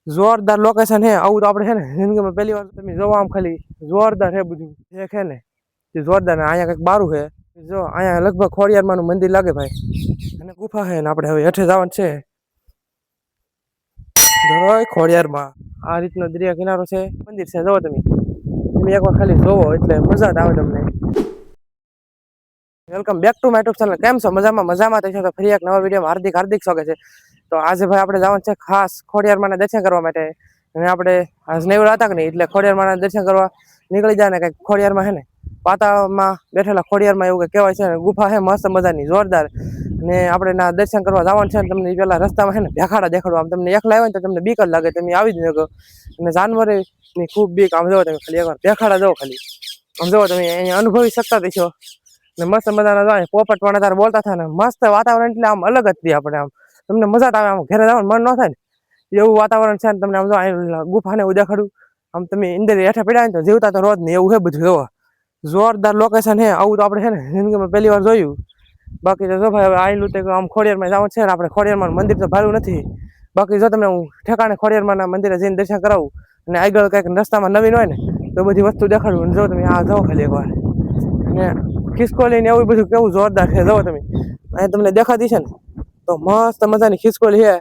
જોરદાર લોકેશન હે આવું તો આપણે છે ને જિંદગીમાં પહેલી વાર તમે જોવા આમ ખાલી જોરદાર હે બધું એક હે ને તે જોરદાર અહીંયા કંઈક બારું છે જો અહીંયા લગભગ ખોડિયારમાંનું મંદિર લાગે ભાઈ અને ગુફા છે ને આપણે હવે હેઠે જવાનું છે જોઈ ખોડિયારમાં આ રીતનો દરિયા કિનારો છે મંદિર છે જોવો તમે તમે એકવાર ખાલી જોવો એટલે મજા જ આવે તમને welcome back to my YouTube channel કેમ છો મજામાં થશો તો ફરી એક નવા વિડીયોમાં હાર્દિક સ્વાગત છે તો આજે ભાઈ આપણે જવાનું છે ખાસ ખોડિયારમાંના દર્શન કરવા માટે અને આપણે આજ નેવડા હતા કે નહીં એટલે ખોડિયારમાંના દર્શન કરવા નીકળી જાય ને કંઈક ખોડિયારમાં છે ને પાતાળમાં બેઠેલા ખોડિયારમાં એવું કહેવાય છે ને ગુફા છે મસ્ત મજાની જોરદાર ને આપણે ના દર્શન કરવા જવાનું છે ને તમને પેલા રસ્તામાં છે ને ભેખાડા દેખાડવા આમ તમને એકલા આવે ને તો તમને બીક જ લાગે તમે આવી જ ન અને જાનવરની ખૂબ બીક આમ જોવો તમે ખાલી એકવાર ભેખાડા જાઓ ખાલી આમ જોવો તમે અહીંયા અનુભવી શકતા થશો ને મસ્ત મજાના જાય પોપટ પણ તારે બોલતા થાય ને મસ્ત વાતાવરણ એટલે આમ અલગ જ રહી આપણે આમ તમને મજા આવે આમ ઘરે જવાનું મન ન થાય ને એવું વાતાવરણ છે ને તમને આમ જો ગુફાને એવું દેખાડું આમ તમે અંદર હેઠા પડ્યા ને તો જીવતા તો રોજ નહીં એવું છે બધું જોવા જોરદાર લોકેશન હે આવું તો આપણે છે ને જિંદગીમાં પહેલી વાર જોયું બાકી તો જો ભાઈ હવે આવેલું તે આમ ખોડિયારમાં જવાનું છે ને આપણે ખોડિયારમાં મંદિર તો ભાડું નથી બાકી જો તમને હું ઠેકાણે ખોડિયારમાંના મંદિરે જઈને દર્શન કરાવું અને આગળ કંઈક રસ્તામાં નવીન હોય ને તો બધી વસ્તુ દેખાડું અને જો તમે આ જાઓ ખાલી એકવાર અને ખિસકોલી ને એવું બધું કેવું જોરદાર છે જો તમે અહીંયા તમને દેખાતી છે ને તો મસ્ત મજાની ખિસકોલી છે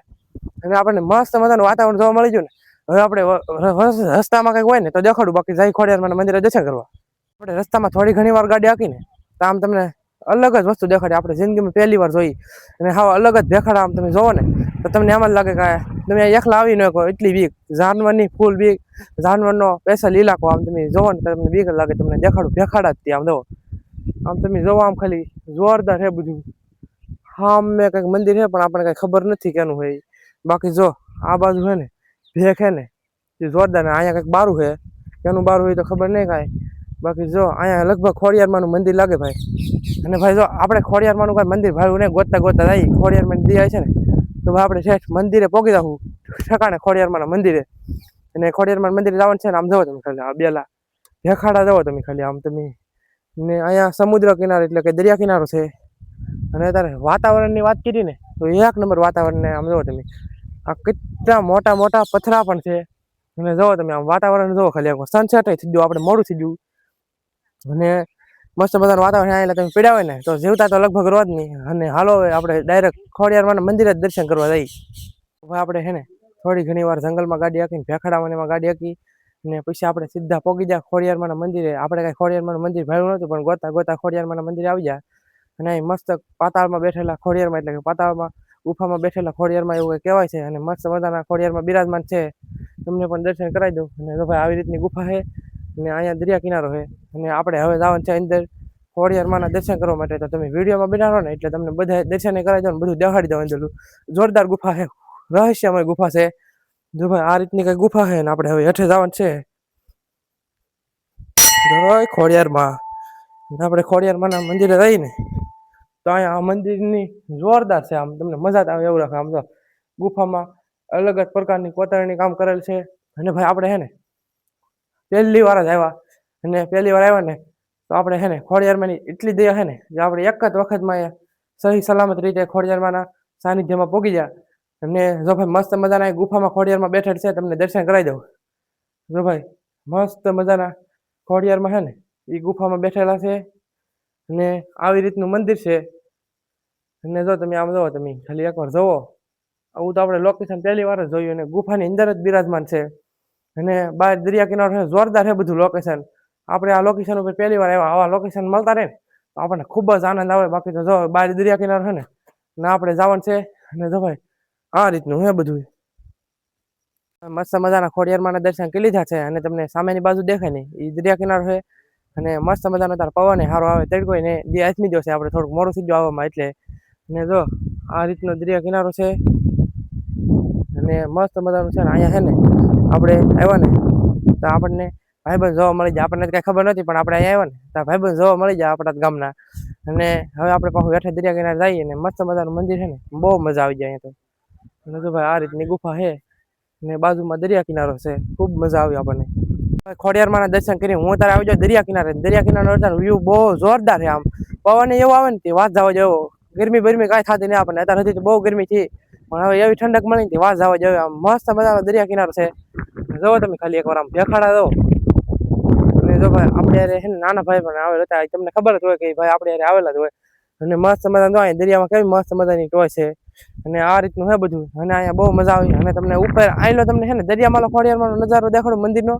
અને આપણને મસ્ત મજાનું વાતાવરણ જોવા મળી ગયું ને હવે આપણે રસ્તામાં કંઈક હોય ને તો દેખાડું બાકી જાય ખોડિયારમાં મંદિરે દર્શન કરવા આપણે રસ્તામાં થોડી ઘણી વાર ગાડી હાકીને તો આમ તમને અલગ જ વસ્તુ દેખાડે આપણે જિંદગીમાં પહેલી વાર જોઈ અને હા અલગ જ દેખાડે આમ તમે જોવો ને તો તમને એમ જ લાગે કે તમે એકલા આવી ન કહો એટલી બીક જાનવરની ફૂલ બીક જાનવરનો સ્પેશિયલ ઇલાકો આમ તમે જોવો ને તમને બીક લાગે તમને દેખાડું ભેખાડા જ આમ જોવો આમ તમે જોવો આમ ખાલી જોરદાર છે બધું હા મેં કંઈક મંદિર છે પણ આપણે કંઈ ખબર નથી કેનું હોય બાકી જો આ બાજુ છે ને ભેખ છે ને એ જોરદાર ને અહીંયા કંઈક બારું છે કેનું બારું હોય તો ખબર નહીં કાંઈ બાકી જો અહીંયા લગભગ ખોડિયારમાંનું મંદિર લાગે ભાઈ અને ભાઈ જો આપણે ખોડિયારમાંનું કાંઈ મંદિર ભાઈ ને ગોતતા જાય ખોડિયારમાં દિયા છે ને તો ભાઈ આપણે શેઠ મંદિરે પોગી જવું ઠેકાણે ખોડિયારમાંના મંદિરે અને ખોડિયારમાં મંદિરે જવાનું છે ને આમ જવો તમે ખાલી આ બેલા ભેખાડા જવો તમે ખાલી આમ તમે ને અહીંયા સમુદ્ર કિનારો એટલે કે દરિયા કિનારો છે અને અત્યારે વાતાવરણની વાત કરી ને તો એક નંબર વાતાવરણ ને આમ જુઓ તમે આ કેટલા મોટા મોટા પથરા પણ છે અને જુઓ તમે આમ વાતાવરણ જુઓ ખાલી સનસેટ થઈ ગયું આપણે મોડું થઈ ગયું અને મસ્ત મજાનું વાતાવરણ એટલે તમે પીડ્યા હોય ને તો જીવતા તો લગભગ રોજ નહીં અને હાલો આપણે ડાયરેક્ટ ખોડિયારમાંના મંદિરે જ દર્શન કરવા જઈએ હવે આપણે છે ને થોડી ઘણી વાર જંગલમાં ગાડી હાકીને ભેખાડામાં એમાં ગાડી હાકી ને પછી આપણે સીધા પોગી જાય ખોડિયારમાંના મંદિરે આપણે કાંઈ ખોડિયારમાંનું મંદિર ભાડું નહોતું પણ ગોતા ખોડિયારમાંના મંદિરે આવી જાય અને અહીં મસ્ત પાતાળમાં બેઠેલા ખોડિયારમાં એટલે કે પાતાળમાં ગુફામાં બેઠેલા ખોડિયારમાં એવું કહેવાય છે અને મસ્ત મજાના ખોડિયારમાં બિરાજમાન છે તમને પણ દર્શન કરાવી દઉં અને જો ભાઈ આવી રીતની ગુફા છે અને અહીંયા દરિયા કિનારો છે અને આપણે હવે જવાનું છે અંદર ખોડિયારમાંના દર્શન કરવા માટે તો તમે વિડીયોમાં બનાવો ને એટલે તમને બધા દર્શન કરાવી દો ને બધું દેખાડી દો અંદર જોરદાર ગુફા છે રહસ્યમય ગુફા છે જો ભાઈ આ રીતની કઈ ગુફા છે ને આપણે હવે હેઠે જવાનું છે ખોડિયારમાં આપણે ખોડિયારમાંના મંદિરે રહીને તો અહીંયા આ મંદિરની જોરદાર છે આમ તમને મજા જ આવે એવું રાખે આમ તો ગુફામાં અલગ જ પ્રકારની કોતરણી કામ કરેલ છે અને ભાઈ આપણે છે ને પહેલી વાર જ આવ્યા અને પહેલી વાર આવ્યા ને તો આપણે છે ને ખોડિયારમાંની એટલી દયા છે ને જે આપણે એક જ વખતમાં સહી સલામત રીતે ખોડિયારમાંના સાનિધ્યમાં પોગી જાય અને જો ભાઈ મસ્ત મજાના ગુફામાં ખોડિયારમાં બેઠેલ છે તમને દર્શન કરાવી દઉં જો ભાઈ મસ્ત મજાના ખોડિયારમાં છે ને એ ગુફામાં બેઠેલા છે અને આવી રીતનું મંદિર છે અને જો તમે આમ જોવો તમે ખાલી એકવાર જોવો આવું તો આપણે લોકેશન પહેલી વાર જ જોયું અને ગુફાની અંદર જ બિરાજમાન છે અને બહાર દરિયા કિનારો છે જોરદાર છે બધું લોકેશન આપણે આ લોકેશન ઉપર પહેલી વાર આવ્યા આવા લોકેશન મળતા રહે ને તો આપણને ખૂબ જ આનંદ આવે બાકી તો જો બહાર દરિયા કિનારો છે ને આપણે જવાનું છે અને જો ભાઈ આ રીતનું હે બધું મસ્ત મજાના ખોડિયારમાંના દર્શન કરી લીધા છે અને તમને સામેની બાજુ દેખાય ને એ દરિયા કિનારો છે અને મસ્ત મજાનો તાર પવન સારો આવે તડકો ને જે આથમી જશે આપણે થોડુંક મોડું થઈ ગયું આવવામાં એટલે ને જો આ રીતનો દરિયા કિનારો છે અને મસ્ત મજાનું છે ને અહીંયા છે ને આપણે આવ્યા ને તો આપણને ભાઈબંધ જોવા મળી જાય આપણને કઈ ખબર નથી પણ આપણે અહીંયા આવ્યા ને તો ભાઈબંધ જોવા મળી જાય આપણા ગામના અને હવે આપણે પાછું હેઠે દરિયા કિનારે જઈએ ને મસ્ત મજાનું મંદિર છે ને બહુ મજા આવી જાય અહીંયા તો અને જો ભાઈ આ રીતની ગુફા છે ને બાજુમાં દરિયા કિનારો છે ખૂબ મજા આવી આપણને ખોડિયારમાંના દર્શન કરી હું તારે આવી જાઉં દરિયા કિનારો વ્યૂ બહુ જોરદાર છે આમ પવન એવો આવે ને તે વાત જવા જેવો ગરમી કાંઈ થતી નહીં આપણને અત્યારે સુધી બહુ ગરમી થઈ પણ હવે એવી ઠંડક મળી ને વાસ આવવા જોઈએ. આમ મસ્ત મજાનો દરિયા કિનારો છે. જોવો તમે ખાલી એકવાર આમ દેખાડા દો. અને જો ભાઈ આપણે યારે છે ને નાના ભાઈ પણ આવેલા હતા, તમને ખબર જ હોય કે ભાઈ આપણે યારે આવેલા જ હોય. અને મસ્ત મજાનો દરિયામાં કેવી મસ્ત મજાની ટોય છે. અને આ રીતનું છે બધું. અને અહીંયા બહુ મજા આવી. અને તમને ઉપર આયલો તમને છે ને દરિયામાં ખોડિયારમાંનો નજારો દેખાડો મંદિરનો.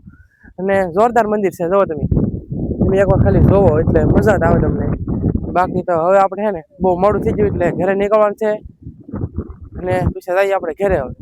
અને જોરદાર મંદિર છે. જોવો તમે એકવાર ખાલી જોવો એટલે મજા જ આવે તમને. બાકી તો હવે આપણે છે ને બહુ મોડું થઈ ગયું એટલે ઘરે નીકળવાનું છે. અને પછી જઈએ આપણે ઘરે હવે.